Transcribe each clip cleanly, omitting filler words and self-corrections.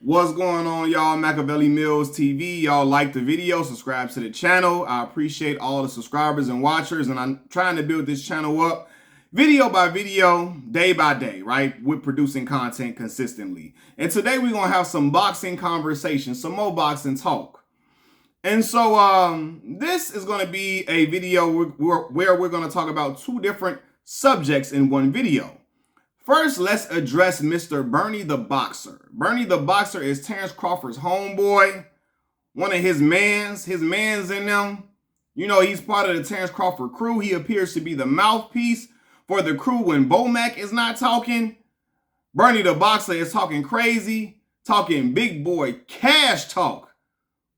What's going on, y'all? Machiavelli Mills TV. Y'all like the video, subscribe to the channel. I appreciate all the subscribers and watchers, and I'm trying to build this channel up video by video, day by day, right? With producing content consistently. And today we're going to have some boxing conversation, some more boxing talk. And so this is going to be a video where we're going to talk about two different subjects in one video. First, let's address Mr. Bernie the Boxer. Bernie the Boxer is Terrence Crawford's homeboy, one of his mans in them. You know, he's part of the Terrence Crawford crew. He appears to be the mouthpiece for the crew when Bomac is not talking. Bernie the Boxer is talking crazy, talking big boy cash talk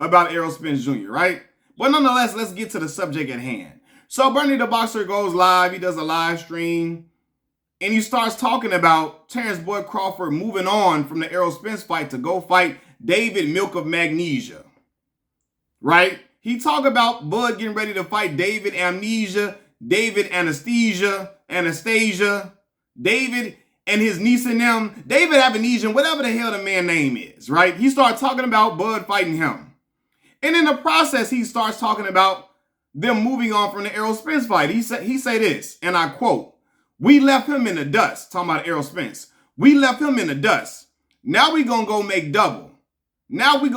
about Errol Spence Jr., right? But nonetheless, let's get to the subject at hand. So Bernie the Boxer goes live. He does a live stream. And he starts talking about Terrence Boy Crawford moving on from the Errol Spence fight to go fight David Milk of Magnesia. Right? He talked about Bud getting ready to fight David Amnesia, David Anastasia, David and his niece and them, David Amnesia, whatever the hell the man's name is, right? He started talking about Bud fighting him. And in the process, he starts talking about them moving on from the Errol Spence fight. He say this, and I quote, "We left him in the dust," talking about Errol Spence. "We left him in the dust. Now we gonna go make double. Now we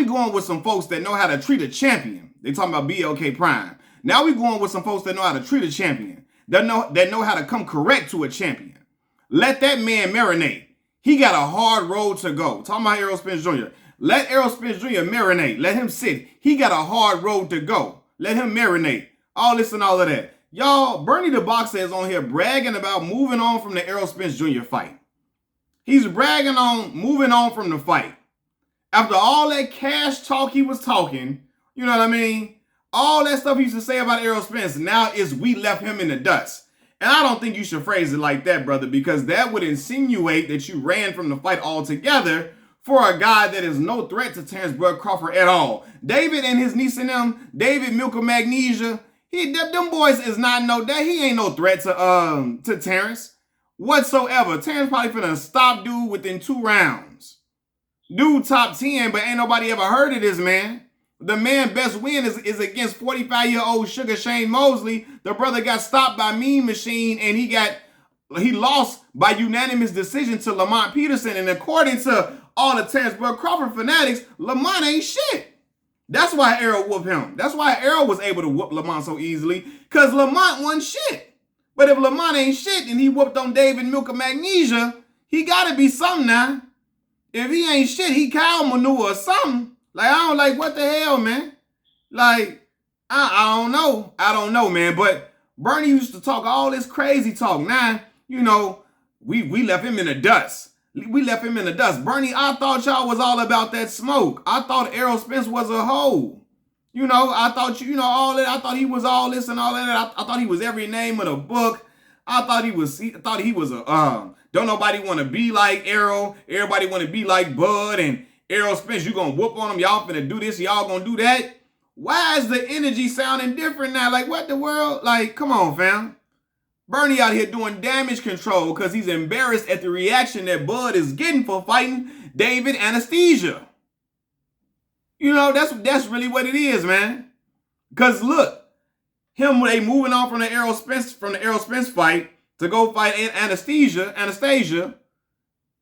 going with some folks that know how to treat a champion." They talking about BLK Prime. Now we going with some folks that know how to treat a champion. That know how to come correct to a champion. Let that man marinate. He got a hard road to go. Talking about Errol Spence Jr. Let Errol Spence Jr. marinate. Let him sit. He got a hard road to go. Let him marinate. All this and all of that. Y'all, Bernie the Boxer is on here bragging about moving on from the Errol Spence Jr. fight. He's bragging on moving on from the fight. After all that cash talk he was talking, you know what I mean? All that stuff he used to say about Errol Spence, now is we left him in the dust. And I don't think you should phrase it like that, brother, because that would insinuate that you ran from the fight altogether for a guy that is no threat to Terrence Boy Crawford at all. David and his niece and them, David Milk of Magnesia, them boys is not he ain't no threat to Terrence whatsoever. Terrence probably finna stop dude within 2 rounds. Dude top 10, but ain't nobody ever heard of this man. The man best win is against 45-year-old Sugar Shane Mosley. The brother got stopped by Mean Machine and he lost by unanimous decision to Lamont Peterson. And according to all the Terrence Boy Crawford fanatics, Lamont ain't shit. That's why Errol whooped him. That's why Errol was able to whoop Lamont so easily, because Lamont wasn't shit. But if Lamont ain't shit and he whooped on David Milk of Magnesia, he got to be something now. If he ain't shit, he cow manure or something. Like, I don't like, what the hell, man? Like, I don't know. I don't know, man. But Bernie used to talk all this crazy talk. Now, you know, we left him in the dust. We left him in the dust. Bernie, I thought y'all was all about that smoke. I thought Errol Spence was a hoe. You know, I thought, all that. I thought he was all this and all that. I thought he was every name of the book. I thought he was a, don't nobody want to be like Errol. Everybody want to be like Bud and Errol Spence. You going to whoop on him. Y'all finna do this. Y'all going to do that. Why is the energy sounding different now? Like, what the world? Like, come on, fam. Bernie out here doing damage control because he's embarrassed at the reaction that Bud is getting for fighting David Anastasia. You know, that's really what it is, man. Because look, they moving on from the Errol Spence fight to go fight Anastasia.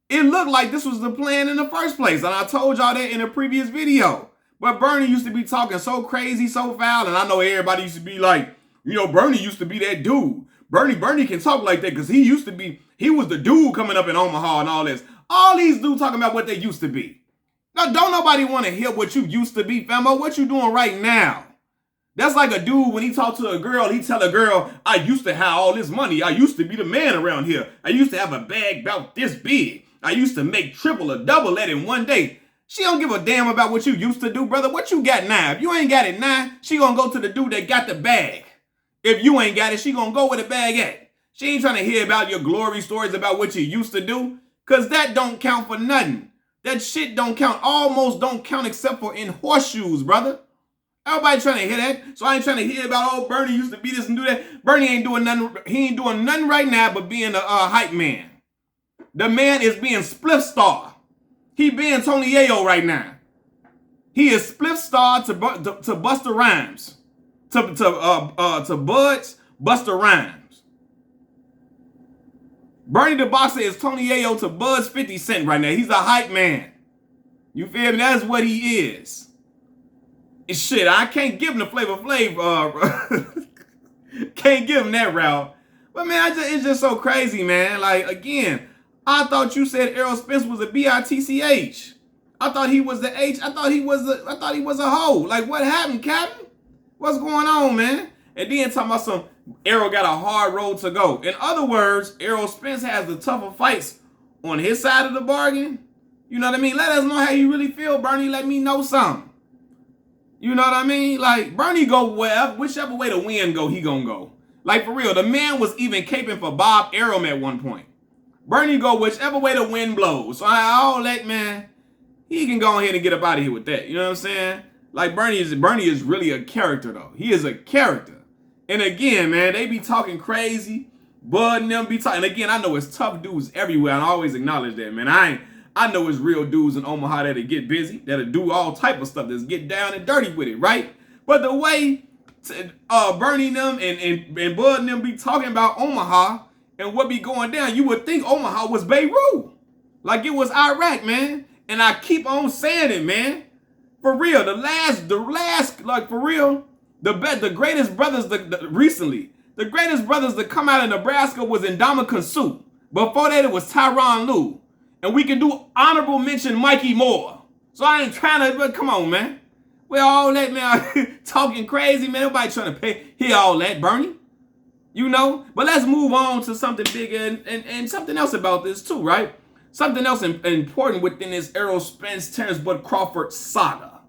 It looked like this was the plan in the first place. And I told y'all that in a previous video. But Bernie used to be talking so crazy, so foul. And I know everybody used to be like, Bernie used to be that dude. Bernie can talk like that because he was the dude coming up in Omaha and all this. All these dudes talking about what they used to be. Now, don't nobody want to hear what you used to be, famo. What you doing right now? That's like a dude, when he talk to a girl, he tell a girl, I used to have all this money. I used to be the man around here. I used to have a bag about this big. I used to make triple or double that in one day. She don't give a damn about what you used to do, brother. What you got now? If you ain't got it now, she gonna go to the dude that got the bag. If you ain't got it, she gonna go where the bag at. She ain't trying to hear about your glory stories about what you used to do, because that don't count for nothing. That shit don't count. Almost don't count except for in horseshoes, brother. Everybody trying to hear that. So I ain't trying to hear about, oh, Bernie used to be this and do that. Bernie ain't doing nothing. He ain't doing nothing right now but being a hype man. The man is being spliff star. He being Tony Yayo right now. He is split star to Busta Rhymes. To Bud's Busta Rhymes. Bernie the Boxer is Tony Yayo to Bud's 50 Cent right now. He's a hype man. You feel me? That's what he is. And shit, I can't give him the Flavor Flav. Can't give him that route. But man, it's just so crazy, man. Like, again, I thought you said Errol Spence was a BITCH. I thought he was the H. I thought he was a hoe. Like, what happened, Captain? What's going on, man? And then talking about some Errol got a hard road to go. In other words, Errol Spence has the tougher fights on his side of the bargain. You know what I mean? Let us know how you really feel, Bernie. Let me know something. You know what I mean? Like, Bernie go whichever way the wind go, he gonna go. Like, for real, the man was even caping for Bob Arum at one point. Bernie go whichever way the wind blows. So all that, man, he can go ahead and get up out of here with that. You know what I'm saying? Like, Bernie is really a character, though. He is a character. And again, man, they be talking crazy. Bud and them be talking. And again, I know it's tough dudes everywhere. And I always acknowledge that, man. I know it's real dudes in Omaha that'll get busy, that'll do all type of stuff, that's get down and dirty with it, right? But the way Bernie them and Bud and them be talking about Omaha and what be going down, you would think Omaha was Beirut. Like it was Iraq, man. And I keep on saying it, man. For real, the last, like for real, the greatest brothers recently, the greatest brothers that come out of Nebraska was Ndamukong Suh. Before that, it was Tyronn Lue. And we can do honorable mention Mikey Moore. So I ain't trying to, but come on, man. We all that, man, talking crazy, man. Nobody trying to hear all that, Bernie. You know? But let's move on to something bigger and something else about this too, right? Something else important within this Errol Spence, Terrence Bud Crawford saga.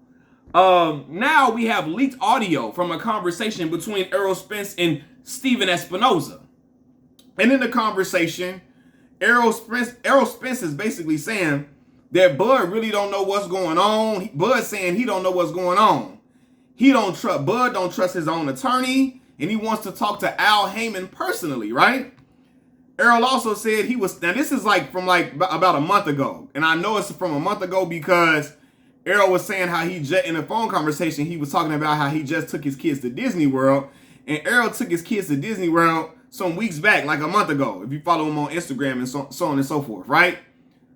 Now we have leaked audio from a conversation between Errol Spence and Stephen Espinoza. And in the conversation, Errol Spence is basically saying that Bud really don't know what's going on. Bud saying he don't know what's going on. Bud don't trust his own attorney, and he wants to talk to Al Heyman personally, right? Errol also said now this is like from like about a month ago, and I know it's from a month ago because Errol was saying how in a phone conversation, he was talking about how he just took his kids to Disney World, and Errol took his kids to Disney World some weeks back, like a month ago, if you follow him on Instagram and so on and so forth, right?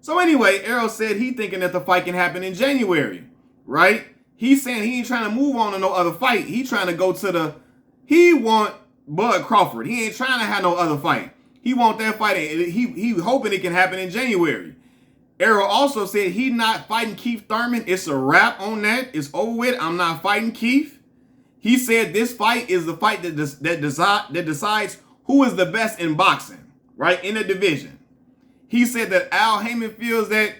So anyway, Errol said he thinking that the fight can happen in January, right? He's saying he ain't trying to move on to no other fight. He trying to go to he want Bud Crawford. He ain't trying to have no other fight. He want that fight. He hoping it can happen in January. Errol also said he not fighting Keith Thurman. It's a wrap on that. It's over with. I'm not fighting Keith. He said this fight is the fight that decides who is the best in boxing, right, in the division. He said that Al Heyman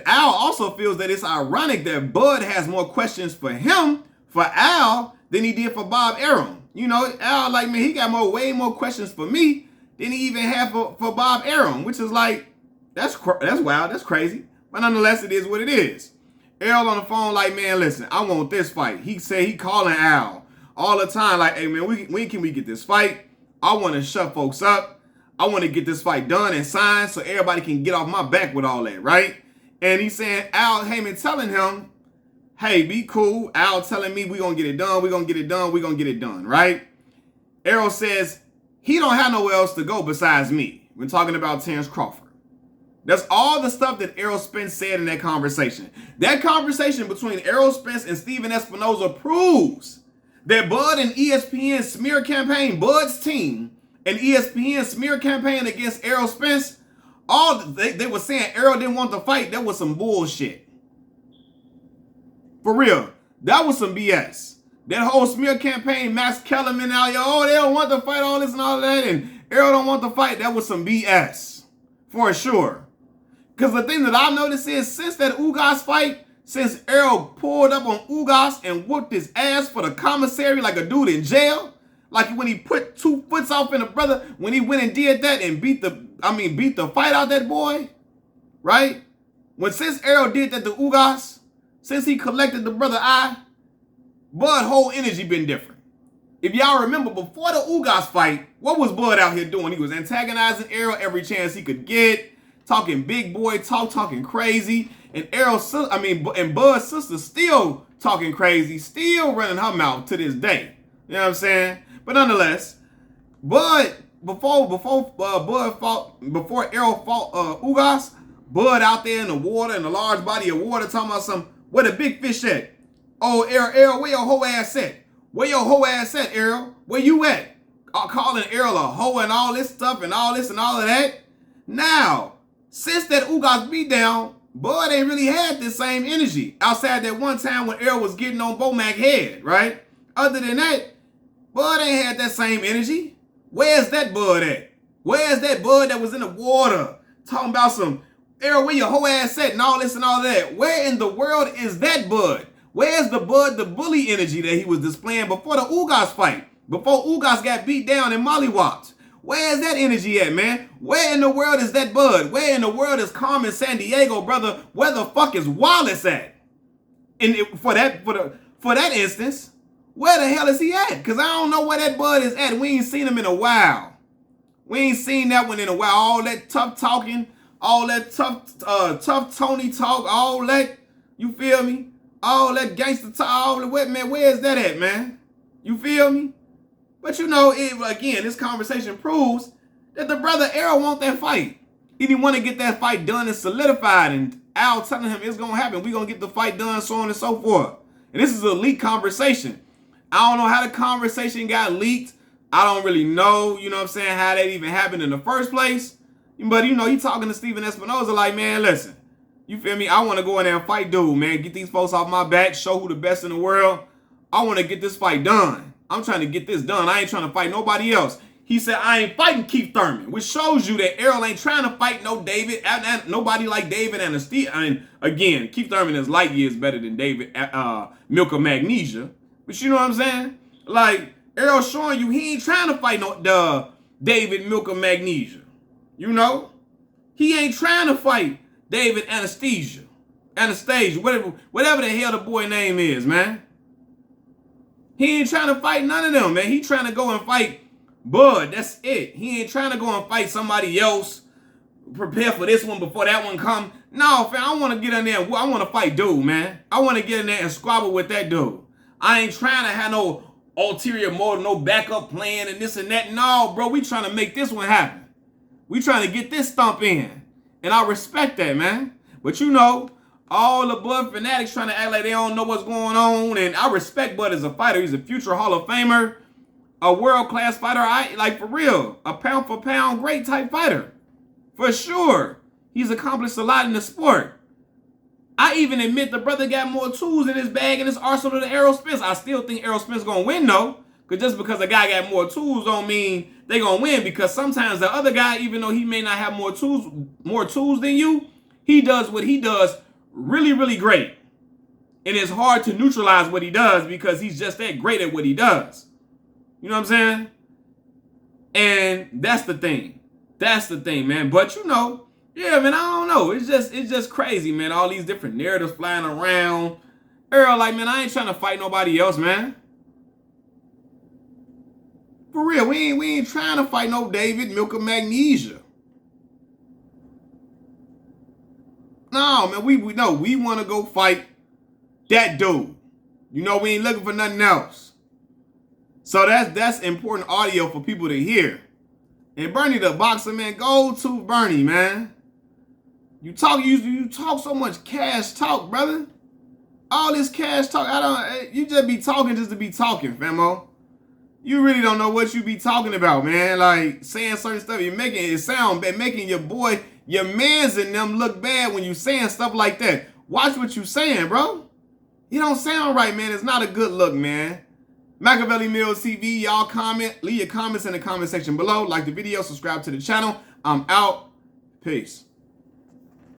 Al also feels that it's ironic that Bud has more questions for Al, than he did for Bob Arum. You know, Al, like, man, he got way more questions for me than he even had for Bob Arum, which is like, that's wild, that's crazy. But nonetheless, it is what it is. Errol on the phone like, man, listen, I want this fight. He said he calling Al all the time like, hey, man, when can we get this fight? I want to shut folks up. I want to get this fight done and signed so everybody can get off my back with all that, right? And he's saying, Al Heyman telling him, hey, be cool. Al telling me we're going to get it done. We're going to get it done. We're going to get it done, right? Errol says he don't have nowhere else to go besides me. We're talking about Terrence Crawford. That's all the stuff that Errol Spence said in that conversation. That conversation between Errol Spence and Stephen Espinoza proves that Bud and ESPN smear campaign, Bud's team, and ESPN smear campaign against Errol Spence, they were saying Errol didn't want to fight. That was some bullshit. For real. That was some BS. That whole smear campaign, Max Kellerman out here, they don't want to fight, all this and all that, and Errol don't want to fight. That was some BS. For sure. Because the thing that I've noticed is since that Ugas fight, since Errol pulled up on Ugas and whooped his ass for the commissary like a dude in jail, like when he put 2 foots off in a brother, when he went and did that and beat the fight out that boy, right? Since Errol did that to Ugas, since he collected the brother eye, Bud whole energy been different. If y'all remember, before the Ugas fight, what was Bud out here doing? He was antagonizing Errol every chance he could get, talking big boy talk, talking crazy. And and Bud's sister still talking crazy, still running her mouth to this day. You know what I'm saying? But nonetheless, Bud, before Errol fought Ugas, Bud out there in the water, in a large body of water, talking about where the big fish at? Oh, Errol, where your hoe ass at? Where your hoe ass at, Errol? Where you at? Calling Errol a hoe and all this stuff and all this and all of that. Now, since that Ugas beat down, Bud ain't really had this same energy outside that one time when Errol was getting on Bomac head, right? Other than that, Bud ain't had that same energy. Where's that Bud at? Where's that Bud that was in the water talking about some Errol, where your hoe ass at and all this and all of that? Where in the world is that Bud? Where's the Bud, the bully energy that he was displaying before the Ugas fight? Before Ugas got beat down and mollywopped? Where's that energy at, man? Where in the world is that Bud? Where in the world is Carmen Sandiego, brother? Where the fuck is Wallace at? And for that instance, where the hell is he at? Because I don't know where that Bud is at. We ain't seen him in a while. We ain't seen that one in a while. All that tough talking, all that tough Tony talk, all that, you feel me? All that gangster talk, all the what, man, where is that at, man? You feel me? But you know, again, this conversation proves that the brother Errol want that fight. He didn't want to get that fight done and solidified, and Al telling him it's going to happen. We're going to get the fight done, so on and so forth. And this is a leaked conversation. I don't know how the conversation got leaked. I don't really know, you know what I'm saying, how that even happened in the first place. But, you know, he talking to Steven Espinoza like, man, listen, you feel me? I want to go in there and fight dude, man. Get these folks off my back, show who the best in the world. I want to get this fight done. I'm trying to get this done. I ain't trying to fight nobody else. He said, I ain't fighting Keith Thurman, which shows you that Errol ain't trying to fight nobody like David Anesthesia. I mean, again, Keith Thurman is light years better than David Milk of Magnesia. But you know what I'm saying? Like, Errol showing you he ain't trying to fight the David Milk of Magnesia. You know? He ain't trying to fight David Anastasia, whatever the hell the boy name is, man. He ain't trying to fight none of them, man. He trying to go and fight Bud. That's it. He ain't trying to go and fight somebody else. Prepare for this one before that one come. No, fam, I want to get in there. I want to fight dude, man. I want to get in there and squabble with that dude. I ain't trying to have no ulterior motive, no backup plan and this and that. No, bro, we trying to make this one happen. We trying to get this stump in. And I respect that, man. But you know, all the Bud fanatics trying to act like they don't know what's going on. And I respect Bud as a fighter. He's a future Hall of Famer, a world-class fighter. Like, for real, a pound-for-pound great type fighter. For sure. He's accomplished a lot in the sport. I even admit the brother got more tools in his bag and his arsenal than Errol Spence. I still think Errol Spence going to win, though. Because just because a guy got more tools don't mean they going to win. Because sometimes the other guy, even though he may not have more tools than you, he does what he does really, really great. And it's hard to neutralize what he does because he's just that great at what he does. You know what I'm saying? And that's the thing. That's the thing, man. But you know, yeah, man, I don't know. It's just crazy, man. All these different narratives flying around. Errol, like, man, I ain't trying to fight nobody else, man. For real, we ain't trying to fight no David Milk of Magnesia. No, man, we want to go fight that dude. You know, we ain't looking for nothing else. So that's important audio for people to hear. And Bernie the boxer, man, go to Bernie, man. You talk so much cash talk, brother. All this cash talk, you just be talking just to be talking, famo. You really don't know what you be talking about, man. Like, saying certain stuff, you're making it sound bad, making your boy, your mans and them look bad when you saying stuff like that. Watch what you saying, bro. You don't sound right, man. It's not a good look, man. Machiavelli Mills TV, y'all comment. Leave your comments in the comment section below. Like the video, subscribe to the channel. I'm out. Peace.